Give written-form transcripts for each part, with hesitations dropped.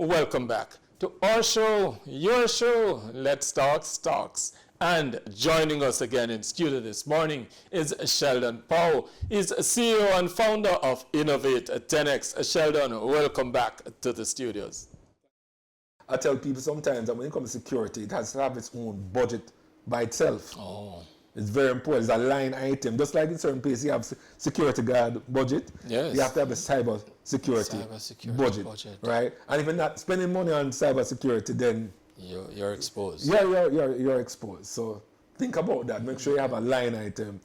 welcome back to our show, your show, Let's Talk Stocks. And joining us again in studio this morning is Sheldon Powell. He's CEO and founder of Innovate 10X. Sheldon, welcome back to the studios. I tell people sometimes that when it comes to security, it has to have its own budget by itself. Oh. It's very important. It's a line item. Just like in certain places, you have security guard budget. Yes. You have to have a cyber security budget, right? And if you're not spending money on cyber security, then you're exposed. Yeah, you're exposed. So think about that. Make sure you have a line item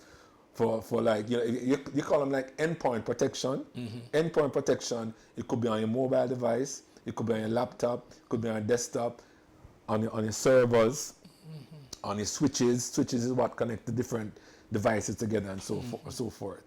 for like, you call them like endpoint protection. Endpoint protection, it could be on your mobile device, it could be on your laptop, it could be on your desktop, on your servers, on your switches. Switches is what connect the different devices together and so forth,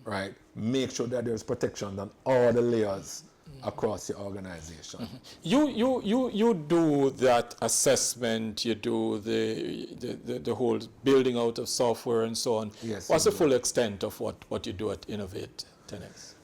right? Make sure that there's protection on all the layers across your organization. You do that assessment, you do the whole building out of software and so on. Yes. What's the full extent of what you do at Innovate 10X?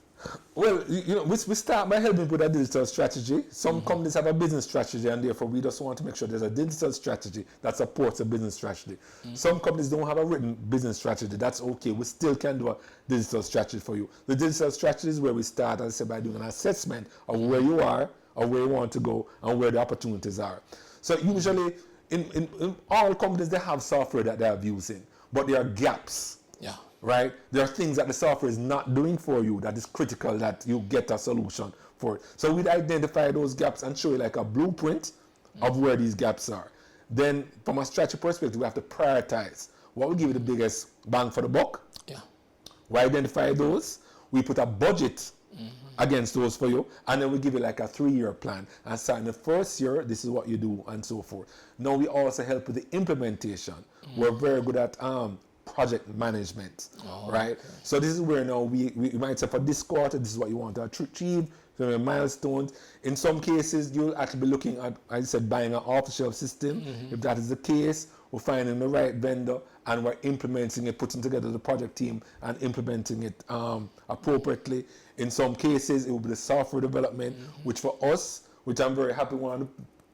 Well, we start by helping with a digital strategy. Some companies have a business strategy, and therefore we just want to make sure there's a digital strategy that supports a business strategy. Some companies don't have a written business strategy. That's okay. We still can do a digital strategy for you. The digital strategy is where we start, as I said, by doing an assessment of where you are, or where you want to go, and where the opportunities are. So usually, in all companies, they have software that they are using, but there are gaps. Yeah. Right? There are things that the software is not doing for you that is critical that you get a solution for it. So we'd identify those gaps and show you like a blueprint of where these gaps are. Then from a strategy perspective, we have to prioritize what will give you the biggest bang for the buck. Yeah. We identify those, we put a budget against those for you, and then we give you like a 3-year plan. And so in the first year, this is what you do, and so forth. Now we also help with the implementation. We're very good at project management, right? Okay. So this is where now we might say for this quarter, this is what you want to achieve, milestones. In some cases, you'll actually be looking at, as I said, buying an off-the-shelf system. If that is the case, we're finding the right vendor and we're implementing it, putting together the project team and implementing it appropriately. In some cases, it will be the software development, which for us, which I'm very happy, one of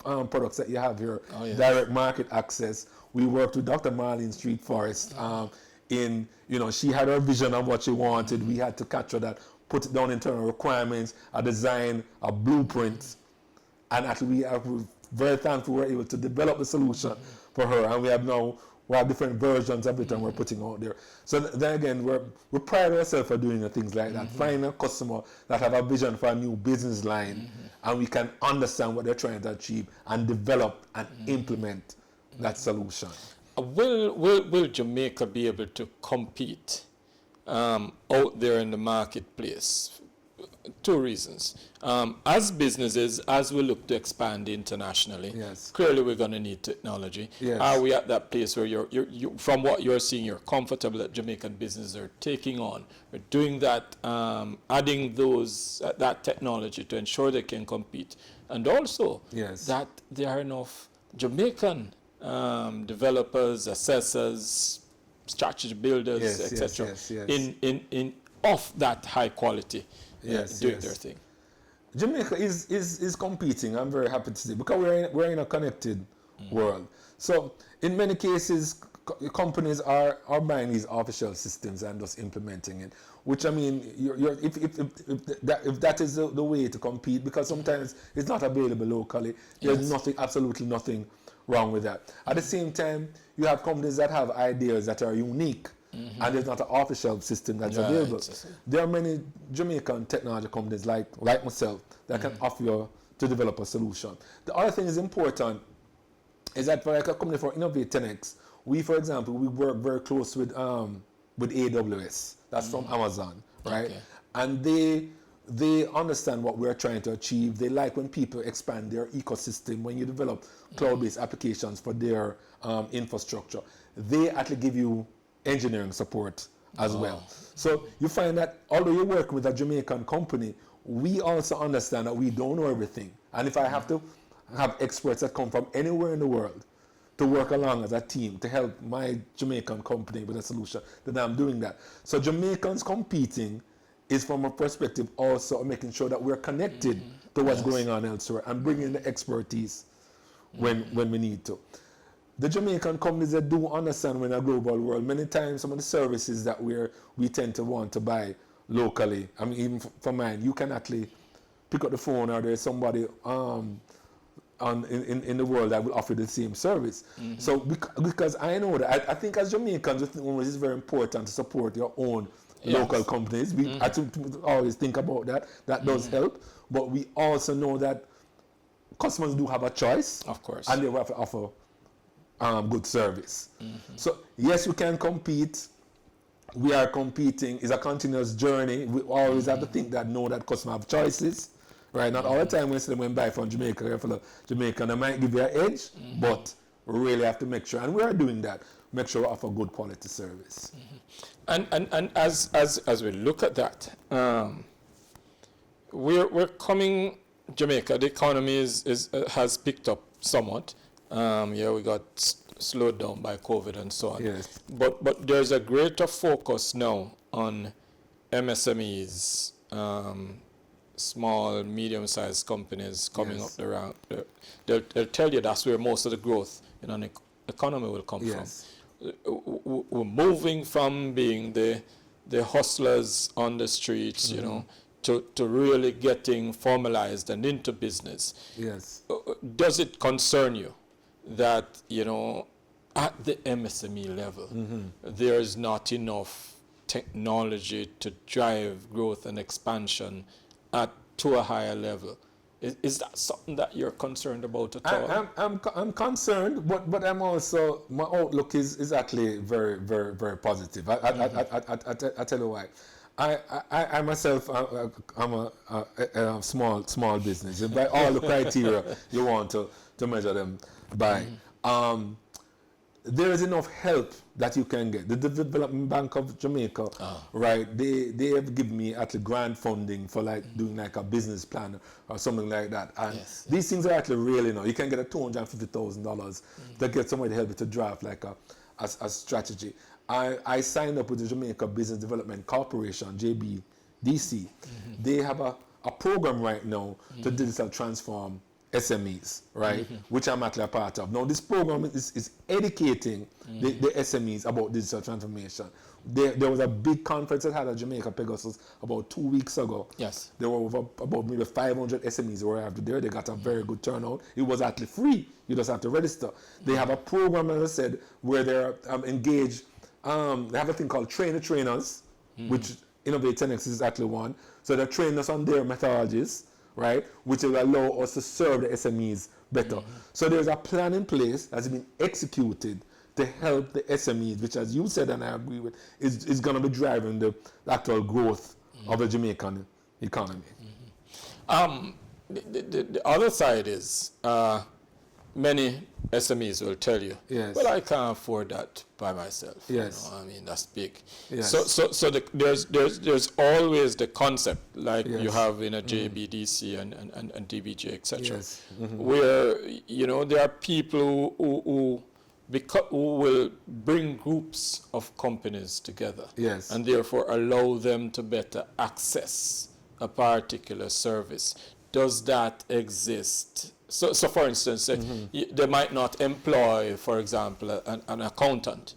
the products that you have here, direct market access. We worked with Dr. Marlene Street Forest she had her vision of what she wanted. We had to capture that, put it down internal requirements, a design, a blueprint, and actually we are very thankful we were able to develop the solution for her, and we have different versions of it and we're putting out there. So then again, we pride ourselves for doing things like that, finding a customer that have a vision for a new business line, and we can understand what they're trying to achieve and develop and implement that solution. Will Jamaica be able to compete out there in the marketplace? Two reasons. As businesses, as we look to expand internationally, clearly we're going to need technology. Are we at that place where you from what you're seeing, you're comfortable that Jamaican businesses are taking on, are doing that, adding that technology to ensure they can compete, and also that there are enough Jamaican developers, assessors, strategy builders, etc. in of that high quality doing their thing. Jamaica is competing, I'm very happy to say, because we're in a connected world. So in many cases, companies are buying these off-the-shelf systems and just implementing it, which I mean, if that is the way to compete, because sometimes it's not available locally, there's absolutely nothing wrong with that. At the same time, you have companies that have ideas that are unique, and there's not an off-the-shelf system that's available. There are many Jamaican technology companies like myself that can offer you to develop a solution. The other thing is important is that for like a company for Innovate 10X, we, for example, we work very close with AWS. That's from Amazon, right? Okay. And they understand what we're trying to achieve. They like when people expand their ecosystem, when you develop cloud-based applications for their infrastructure. They actually give you engineering support as well. So you find that although you work with a Jamaican company, we also understand that we don't know everything. And if I have to have experts that come from anywhere in the world to work along as a team to help my Jamaican company with a solution, then I'm doing that. So Jamaicans competing is from a perspective also of making sure that we're connected to what's going on elsewhere and bringing the expertise when we need to. The Jamaican companies that do understand we're in a global world, many times some of the services that we tend to want to buy locally, I mean, even for mine, you can actually pick up the phone or there's somebody in the world that will offer the same service. So because I know that, I think as Jamaicans, it's very important to support your own local companies. I always think about that. That does help. But we also know that customers do have a choice. Of course. And they have to offer good service. So yes, we can compete. We are competing. It's a continuous journey. We always have to think that, know that customers have choices. Right, not all the time when you see them buy from Jamaica, Jamaica, they might give you an edge, but we really have to make sure, and we are doing that, make sure we offer good quality service. And as we look at that, we're coming, Jamaica, the economy has picked up somewhat. We got slowed down by COVID and so on. Yes. But there's a greater focus now on MSMEs, small, medium-sized companies coming up around. They'll tell you that's where most of the growth in an economy will come from. We're moving from being the hustlers on the streets, you know, to really getting formalized and into business. Yes. Does it concern you that, you know, at the MSME level, there is not enough technology to drive growth and expansion to a higher level? Is that something that you're concerned about at all? I'm concerned, but I'm also, my outlook is actually very, very, very positive. I tell you why. I myself, I'm a small business. By all the criteria you want to measure them by. There is enough help that you can get. The Development Bank of Jamaica, right, they have given me actually grant funding for like doing like a business plan or something like that. And these things are actually real, you know. You can get a $250,000 to get somebody to help you to draft like a strategy. I signed up with the Jamaica Business Development Corporation, JBDC. They have a program right now to digital transform SMEs, right, which I'm actually a part of. Now, this program is educating the SMEs about digital transformation. There was a big conference that had at Jamaica Pegasus about 2 weeks ago. Yes. There were about maybe 500 SMEs who were after there. They got a very good turnout. It was actually free. You just have to register. They have a program, as I said, where they're engaged. They have a thing called trainers, which Innovate 10X is actually one. So they're training us on their methodologies, right, which will allow us to serve the SMEs better. So there's a plan in place that's been executed to help the SMEs, which, as you said, and I agree with, is going to be driving the actual growth of the Jamaican economy. The other side is many SMEs will tell you, well, I can't afford that by myself. Yes. You know, I mean, that's big. Yes. So there's always the concept, like you have in a JBDC and DBJ, etc., where, you know, there are people who will bring groups of companies together, and therefore allow them to better access a particular service. Does that exist? So for instance, they might not employ, for example, an accountant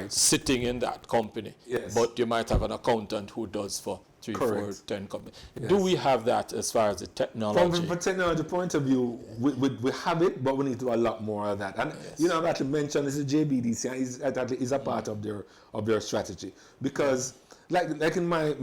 sitting in that company, but you might have an accountant who does for 3, 4, 10 companies. Do we have that as far as the technology? From a technology point of view, we have it, but we need to do a lot more of that. And you know, I've actually mentioned this is JBDC, and is a part of their strategy, because like in my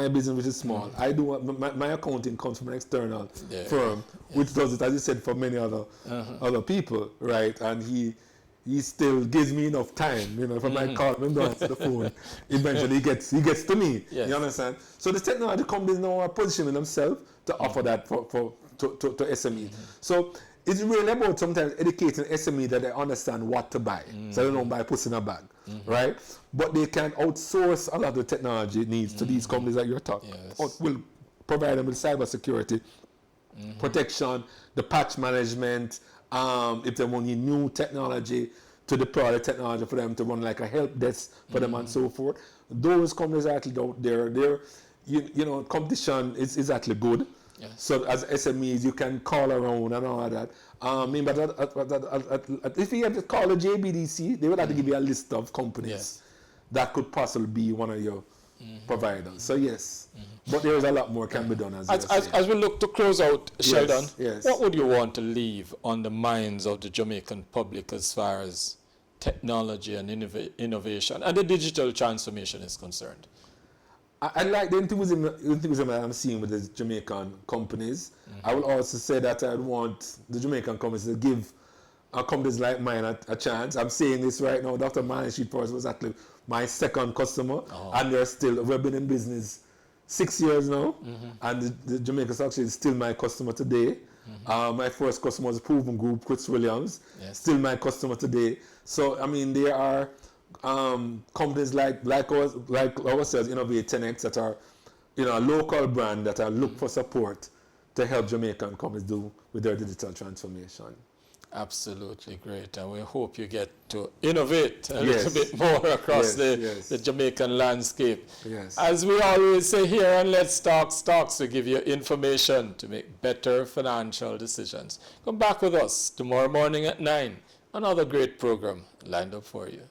business, which is small, I do my accounting comes from an external firm, which does it, as you said, for many other people, right? And he still gives me enough time, you know, if I might call him and don't answer the phone, eventually he gets to me. You understand? So the technology companies now are positioning themselves to offer that to SMEs. So it's really about sometimes educating SME that they understand what to buy. So they don't buy puss in a bag, right? But they can outsource a lot of the technology needs to these companies that you're talking about. Will provide them with cybersecurity, protection, the patch management, if they want need new technology to deploy the technology for them to run like a help desk for them and so forth. Those companies are actually out there. you know, competition is actually good. Yes. So as SMEs, you can call around and all that. But if you have to call the JBDC, they would have to give you a list of companies Yes. that could possibly be one of your providers. So yes, but there is a lot more can be done As we look to close out, Sheldon, yes. what would you want to leave on the minds of the Jamaican public as far as technology and innovation and the digital transformation is concerned? I like the enthusiasm that I'm seeing with the Jamaican companies. I will also say that I want the Jamaican companies to give companies like mine a chance. I'm saying this right now. Dr. Manning Street Forest was actually my second customer, and we've been in business 6 years now, and the Jamaican Stock Exchange is still my customer today. My first customer was Proven Group, Chris Williams, still my customer today. So I mean, there are companies like ourselves, Innovate 10X, that are, you know, a local brand that are look for support to help Jamaican companies do with their digital transformation. Absolutely great, and we hope you get to innovate a Yes. little bit more across Yes. the Jamaican landscape. Yes. As we always say here on Let's Talk Stocks, we give you information to make better financial decisions. Come back with us tomorrow morning at 9. Another great program lined up for you.